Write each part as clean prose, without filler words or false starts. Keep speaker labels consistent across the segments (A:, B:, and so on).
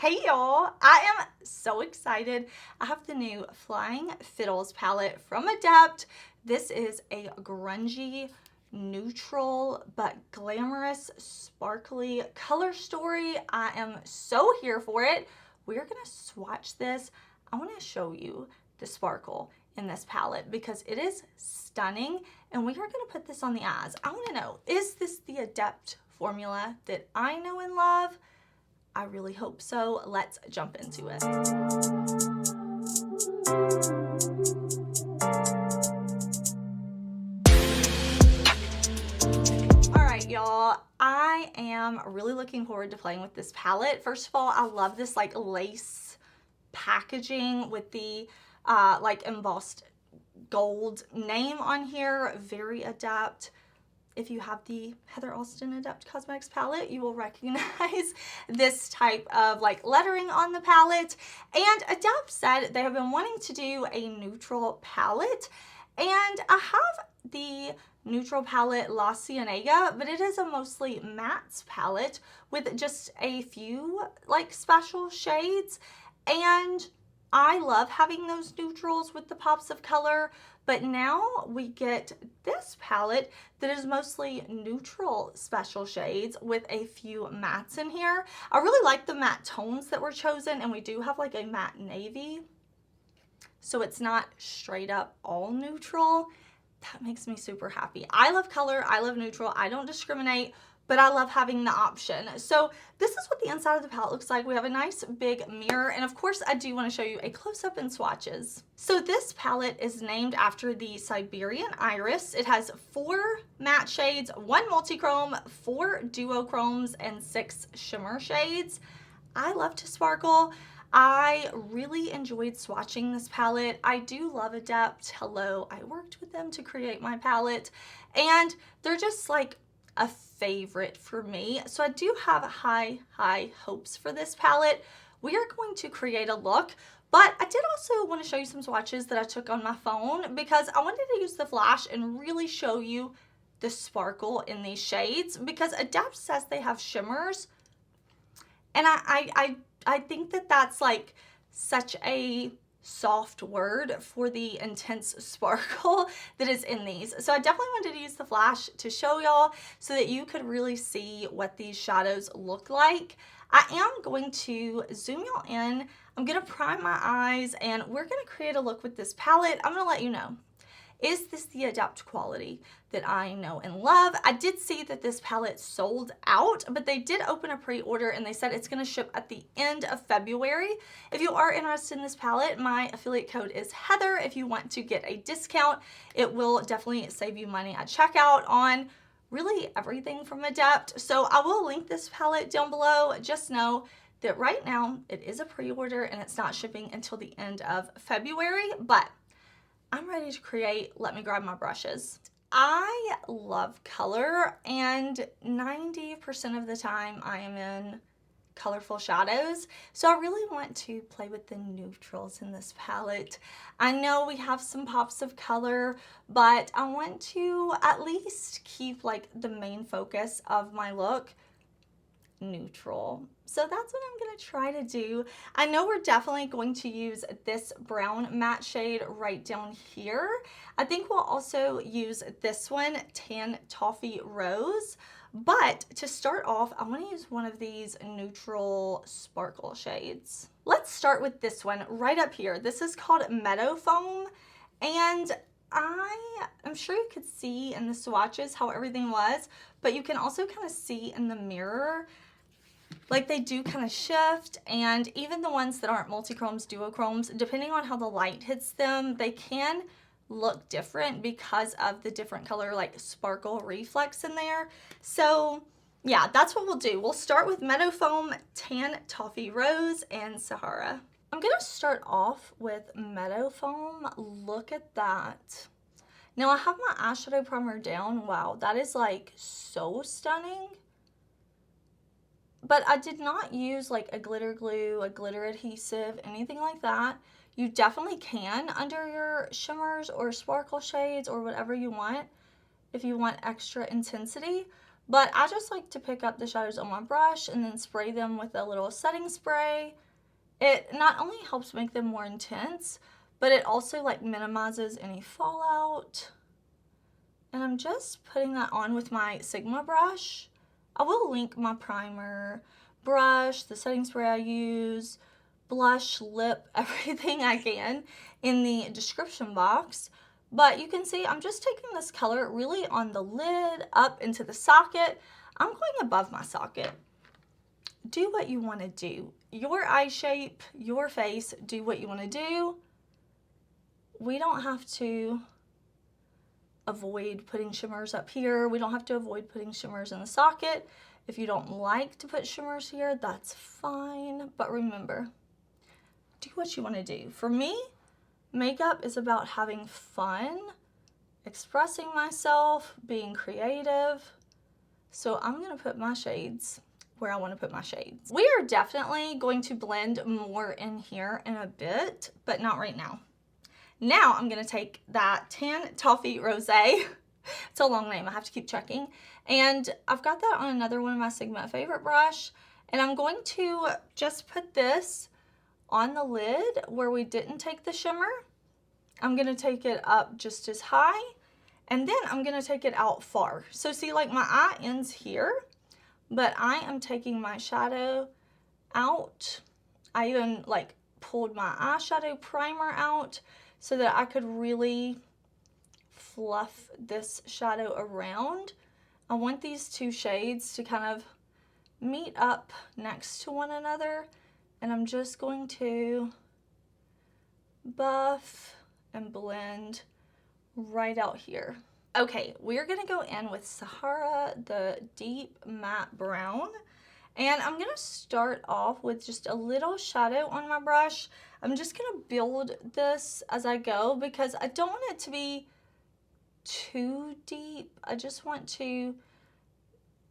A: Hey y'all, I am so excited. I have the new Flying Fiddles palette from Adept. This is a grungy, neutral, but glamorous, sparkly color story. I am so here for it. We're gonna swatch this. I wanna show you the sparkle in this palette because it is stunning, and we are gonna put this on the eyes. I wanna know, is this the Adept formula that I know and love? I really hope so. Let's jump into it. All right, y'all. I am really looking forward to playing with this palette. First of all, I love this like lace packaging with the like embossed gold name on here. Very Adept. If you have the Heather Austin Adept Cosmetics palette, you will recognize this type of like lettering on the palette. And Adept said they have been wanting to do a neutral palette. And I have the neutral palette La Cienega, but it is a mostly matte palette with just a few like special shades. And I love having those neutrals with the pops of color, but now we get this palette that is mostly neutral special shades with a few mattes in here. I really like the matte tones that were chosen, and we do have like a matte navy, so it's not straight up all neutral. That makes me super happy. I love color, I love neutral, I don't discriminate, but I love having the option. So this is what the inside of the palette looks like. We have a nice big mirror, and of course I do want to show you a close-up and swatches. So this palette is named after the Siberian Iris. It has 4 matte shades, 1 multi-chrome, 4 duochromes, and 6 shimmer shades. I love to sparkle. I really enjoyed swatching this palette. I do love Adept. Hello, I worked with them to create my palette, and they're just like a favorite for me. So I do have high hopes for this palette. We are going to create a look, but I did also want to show you some swatches that I took on my phone because I wanted to use the flash and really show you the sparkle in these shades, because Adept says they have shimmers, and I think that that's like such a soft word for the intense sparkle that is in these. So I definitely wanted to use the flash to show y'all so that you could really see what these shadows look like. I am going to zoom y'all in. I'm gonna prime my eyes, and we're gonna create a look with this palette. I'm gonna let you know, is this the Adept quality that I know and love? I did see that this palette sold out, but they did open a pre-order and they said it's gonna ship at the end of February. If you are interested in this palette, my affiliate code is Heather. If you want to get a discount, it will definitely save you money at checkout on really everything from Adept. So I will link this palette down below. Just know that right now it is a pre-order and it's not shipping until the end of February, but I'm ready to create. Let me grab my brushes. I love color, and 90% of the time I am in colorful shadows. So I really want to play with the neutrals in this palette. I know we have some pops of color, but I want to at least keep like the main focus of my look neutral. So that's what I'm going to try to do. I know we're definitely going to use this brown matte shade right down here. I think we'll also use this one, Tan Toffee Rose. But to start off, I want to use one of these neutral sparkle shades. Let's start with this one right up here. This is called Meadow Foam, and I'm sure you could see in the swatches how everything was, but you can also kind of see in the mirror, like they do kind of shift, and even the ones that aren't multi-chromes, duochromes, depending on how the light hits them, they can look different because of the different color like sparkle reflex in there. So yeah, that's what we'll do. We'll start with Meadow Foam, Tan Toffee Rose, and Sahara. I'm gonna start off with Meadow Foam. Look at that. Now I have my eyeshadow primer down. Wow, that is like so stunning. But I did not use like a glitter glue, a glitter adhesive, anything like that. You definitely can under your shimmers or sparkle shades or whatever you want if you want extra intensity. But I just like to pick up the shadows on my brush and then spray them with a little setting spray. It not only helps make them more intense, but it also like minimizes any fallout. And I'm just putting that on with my Sigma brush. I will link my primer, brush, the setting spray I use, blush, lip, everything I can in the description box. But you can see I'm just taking this color really on the lid, up into the socket. I'm going above my socket. Do what you want to do. Your eye shape, your face, do what you want to do. We don't have to avoid putting shimmers up here. We don't have to avoid putting shimmers in the socket. If you don't like to put shimmers here, that's fine. But remember, do what you want to do. For me, makeup is about having fun, expressing myself, being creative. So I'm going to put my shades where I want to put my shades. We are definitely going to blend more in here in a bit, but not right now. Now I'm going to take that Tan Toffee Rosé. It's a long name. I have to keep checking. And I've got that on another one of my Sigma favorite brush. And I'm going to just put this on the lid where we didn't take the shimmer. I'm going to take it up just as high. And then I'm going to take it out far. So see, like my eye ends here, but I am taking my shadow out. I even like pulled my eyeshadow primer out so that I could really fluff this shadow around. I want these two shades to kind of meet up next to one another, and I'm just going to buff and blend right out here. Okay, we're gonna go in with Sahara, the deep matte brown, and I'm gonna start off with just a little shadow on my brush. I'm just gonna build this as I go because I don't want it to be too deep. I just want to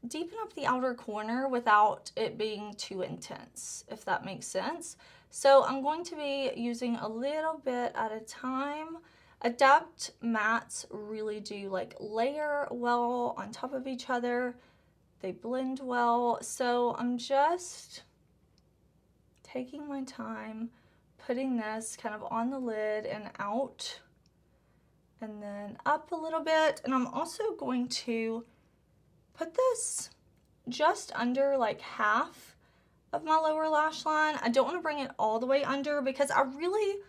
A: deepen up the outer corner without it being too intense, if that makes sense. So I'm going to be using a little bit at a time. Adept mattes really do like layer well on top of each other. They blend well. So I'm just taking my time, putting this kind of on the lid and out, and then up a little bit. And I'm also going to put this just under like half of my lower lash line. I don't want to bring it all the way under because I really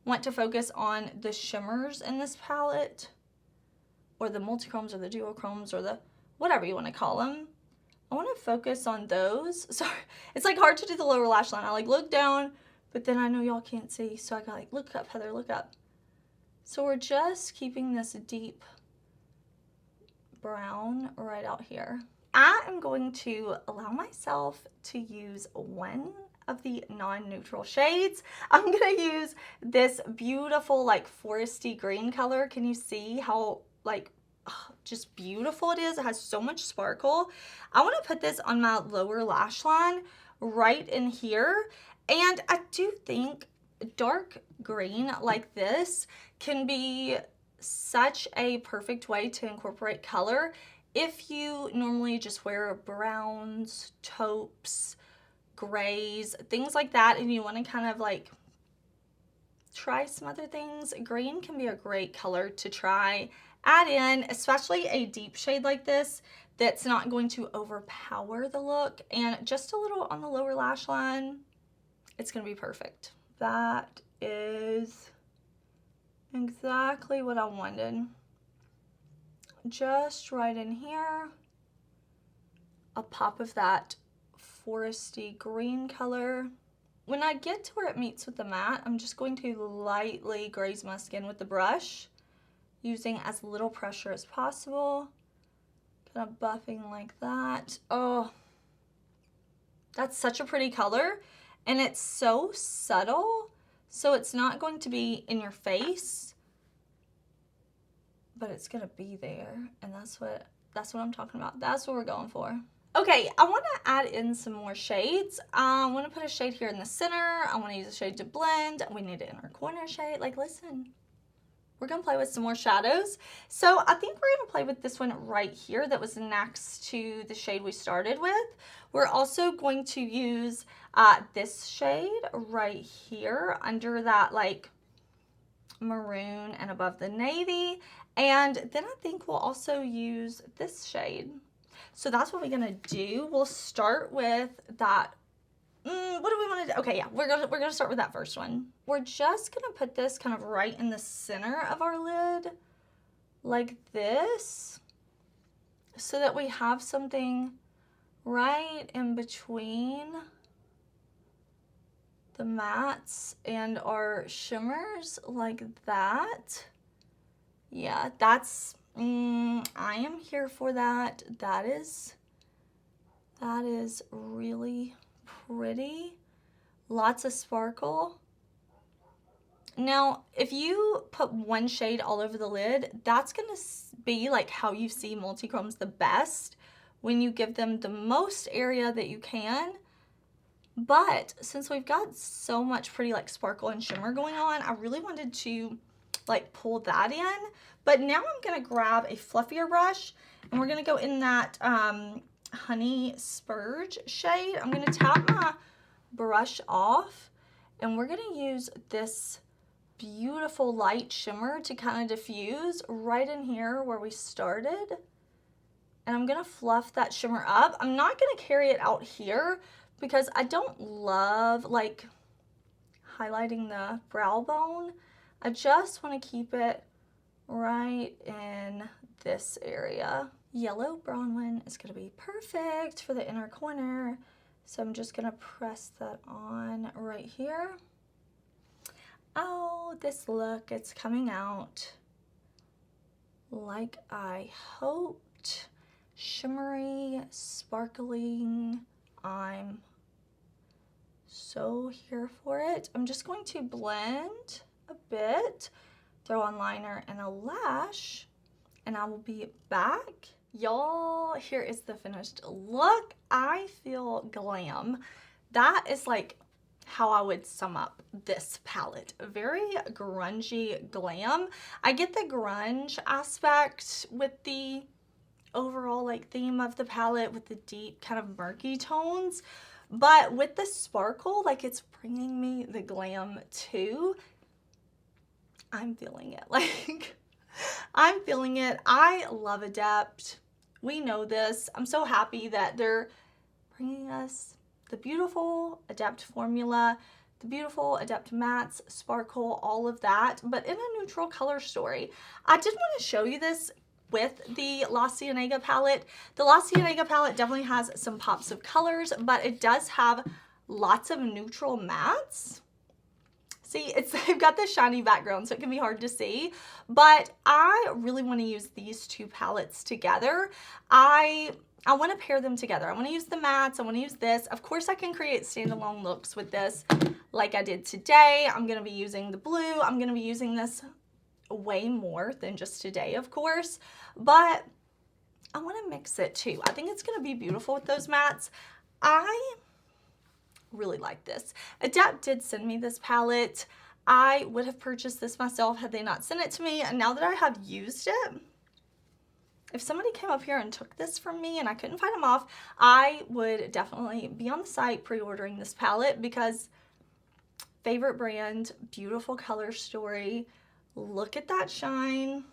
A: want to focus on the shimmers in this palette, or the multichromes or the duochromes or the whatever you want to call them. I want to focus on those. Sorry, it's like hard to do the lower lash line. I like look down, but then I know y'all can't see, so I got like, look up, Heather, look up. So we're just keeping this deep brown right out here. I am going to allow myself to use one of the non-neutral shades. I'm gonna use this beautiful like foresty green color. Can you see how like just beautiful it is? It has so much sparkle. I want to put this on my lower lash line right in here, and I do think dark green like this can be such a perfect way to incorporate color if you normally just wear browns, taupes, grays, things like that, and you want to kind of like try some other things. Green can be a great color to try, add in, especially a deep shade like this that's not going to overpower the look, and just a little on the lower lash line, it's going to be perfect. That is exactly what I wanted. Just right in here, a pop of that foresty green color. When I get to where it meets with the matte, I'm just going to lightly graze my skin with the brush, using as little pressure as possible. Kind of buffing like that. Oh, that's such a pretty color, and it's so subtle, so it's not going to be in your face, but it's gonna be there, and that's what I'm talking about. That's what we're going for. Okay, I want to add in some more shades. I want to put a shade here in the center. I want to use a shade to blend. We need an inner corner shade. Like, listen, we're gonna play with some more shadows. So I think we're gonna play with this one right here that was next to the shade we started with. We're also going to use this shade right here under that like maroon and above the navy. And then I think we'll also use this shade. So that's what we're gonna do. We'll start with that. What do we want to do? Okay, yeah, we're gonna start with that first one. We're just gonna put this kind of right in the center of our lid, like this, so that we have something right in between the mattes and our shimmers, like that. Yeah, that's, I am here for that. That is really pretty. Lots of sparkle. Now, if you put one shade all over the lid, that's gonna be like how you see multi-chromes the best, when you give them the most area that you can. But since we've got so much pretty like sparkle and shimmer going on, I really wanted to like pull that in. But now I'm gonna grab a fluffier brush and we're gonna go in that Honey Spurge shade. I'm gonna tap my brush off and we're gonna use this beautiful light shimmer to kind of diffuse right in here where we started. And I'm gonna fluff that shimmer up. I'm not gonna carry it out here because I don't love like highlighting the brow bone. I just wanna keep it right in this area. Yellow Bronwyn is gonna be perfect for the inner corner. So I'm just gonna press that on right here. Oh, this look, it's coming out like I hoped. Shimmery, sparkling. I'm so here for it. I'm just going to blend a bit, throw on liner and a lash, and I will be back. Y'all, here is the finished look. I feel glam. That is like how I would sum up this palette. Very grungy glam. I get the grunge aspect with the overall like theme of the palette with the deep kind of murky tones, but with the sparkle, like it's bringing me the glam too. I'm feeling it. Like I'm feeling it. I love Adept. We know this. I'm so happy that they're bringing us the beautiful Adept formula, the beautiful Adept mattes, sparkle, all of that, but in a neutral color story. I did want to show you this with the La Cienega palette. The La Cienega palette definitely has some pops of colors, but it does have lots of neutral mattes. See, they've got this shiny background, so it can be hard to see, but I really want to use these two palettes together. I want to pair them together. I want to use the mattes. I want to use this. Of course, I can create standalone looks with this like I did today. I'm going to be using the blue. I'm going to be using this way more than just today, of course, but I want to mix it too. I think it's going to be beautiful with those mattes. I really like this. Adept did send me this palette. I would have purchased this myself had they not sent it to me, and now that I have used it, if somebody came up here and took this from me and I couldn't find them off, I would definitely be on the site pre-ordering this palette because favorite brand, beautiful color story. Look at that shine.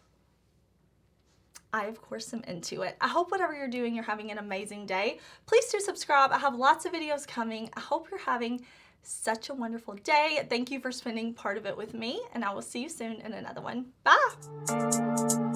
A: I, of course, am into it. I hope whatever you're doing, you're having an amazing day. Please do subscribe. I have lots of videos coming. I hope you're having such a wonderful day. Thank you for spending part of it with me, and I will see you soon in another one. Bye.